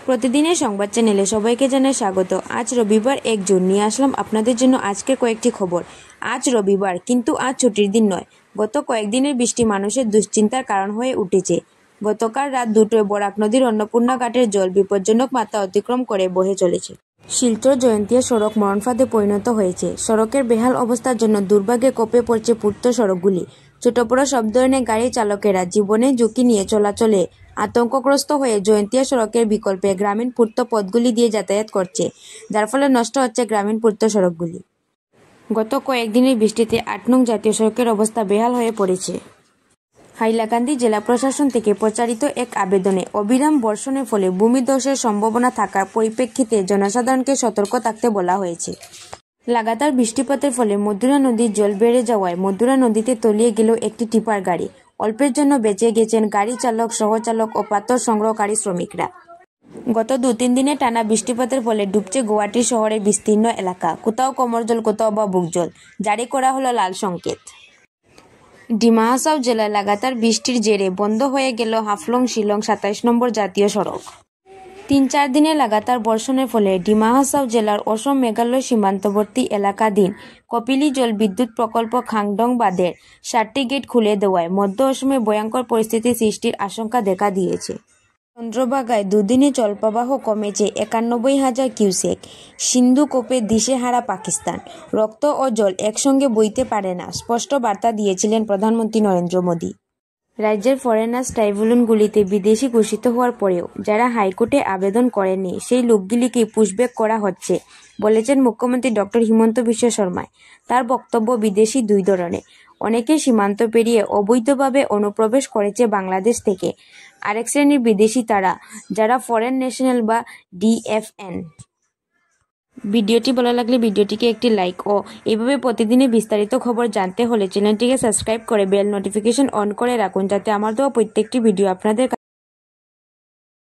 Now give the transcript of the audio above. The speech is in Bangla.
প্রতিদিনের সংবাদ চ্যানেলে সবাইকে জানাই স্বাগত। আজ রবিবার 1 জুন নিয়ে আসলাম আপনাদের জন্য আজকের কয়েকটি খবর। আজ রবিবার, কিন্তু আজ ছুটির দিন নয়। গত কয়েকদিনের বৃষ্টি মানুষের দুশ্চিন্তার কারণ হয়ে উঠেছে। গতকাল রাত 2টায় বরাক নদীর অন্নপূর্ণা ঘাটের জল বিপজ্জনক মাত্রা অতিক্রম করে বহে চলেছে। শিলচর জয়ন্তিয়া সড়ক মরণফাঁদে পরিণত হয়েছে। সড়কের বেহাল অবস্থার জন্য দুর্ভাগ্যে কোপে পড়ছে পূর্ত সড়কগুলি। ছোট বড় সব ধরনের গাড়ি চালকেরা জীবনের ঝুঁকি নিয়ে চলাচলে আতঙ্কগ্রস্ত হয়ে জয়ন্তিয়া সড়কের বিকল্পে গ্রামীণ পূর্ত পথগুলি দিয়ে যাতায়াত করছে, যার ফলে নষ্ট হচ্ছে গ্রামীণ পূর্ত সড়কগুলি। গত কয়েকদিনের বৃষ্টিতে 8 নং জাতীয় সড়কের অবস্থা বেহাল হয়ে পড়েছে। হাইলাকান্দি জেলা প্রশাসন থেকে প্রচারিত এক আবেদনে অবিরাম বর্ষণের ফলে ভূমিধসের সম্ভাবনা থাকার পরিপ্রেক্ষিতে জনসাধারণকে সতর্ক থাকতে বলা হয়েছে। লাগাতার বৃষ্টিপাতের ফলে মধুরা নদীর জল বেড়ে যাওয়ায় মধুরা নদীতে তলিয়ে গেল একটি টিপার গাড়ি। অল্পের জন্য বেঁচে গেছেন গাড়ি চালক, সহচালক ও পাথর সংগ্রহকারী শ্রমিকরা। গত 2-3 দিনে টানা বৃষ্টিপাতের ফলে ডুবছে গুয়াহাটি শহরের বিস্তীর্ণ এলাকা। কোথাও কোমর জল, কোথাও বা বুক জল। জারি করা হলো লাল সংকেত। ডিমা হাসাও জেলায় লাগাতার বৃষ্টির জেরে বন্ধ হয়ে গেল হাফলং শিলং 27 নম্বর জাতীয় সড়ক। 3-4 দিনে লাগাতার বর্ষণের ফলে ডিমা হাসাও জেলার অসম মেঘালয় সীমান্তবর্তী এলাকাধীন কপিলী জল বিদ্যুৎ প্রকল্প খাংডং বাঁধের 7টি গেট খুলে দেওয়ায় মধ্য অসমে ভয়ঙ্কর পরিস্থিতি সৃষ্টির আশঙ্কা দেখা দিয়েছে। চন্দ্রভাগায় দুদিনে জলপ্রবাহ কমেছে 91,000 কিউসেক। সিন্ধু কোপে দিশেহারা পাকিস্তান। রক্ত ও জল একসঙ্গে বইতে পারে না, স্পষ্ট বার্তা দিয়েছিলেন প্রধানমন্ত্রী নরেন্দ্র মোদী। রাজ্যের ফরেনার্স ট্রাইব্যুনালগুলিতে বিদেশি ঘোষিত হওয়ার পরেও যারা হাইকোর্টে আবেদন করেননি সেই লোকগুলিকে পুশব্যাক করা হচ্ছে, বলেছেন মুখ্যমন্ত্রী ডক্টর হিমন্ত বিশ্ব শর্মা। তার বক্তব্য, বিদেশি দুই ধরনের। অনেকে সীমান্ত পেরিয়ে অবৈধভাবে অনুপ্রবেশ করেছে বাংলাদেশ থেকে। আরেক শ্রেণীর বিদেশি তারা, যারা ফরেন ন্যাশনাল বা DFN। ভিডিওটি ভালো লাগলে ভিডিওটিকে একটি লাইক ও এইভাবে প্রতিদিনের বিস্তারিত খবর জানতে হলে চ্যানেলটিকে সাবস্ক্রাইব করে বেল নোটিফিকেশন অন করে রাখুন, যাতে আমার দেওয়া প্রত্যেকটি ভিডিও আপনাদের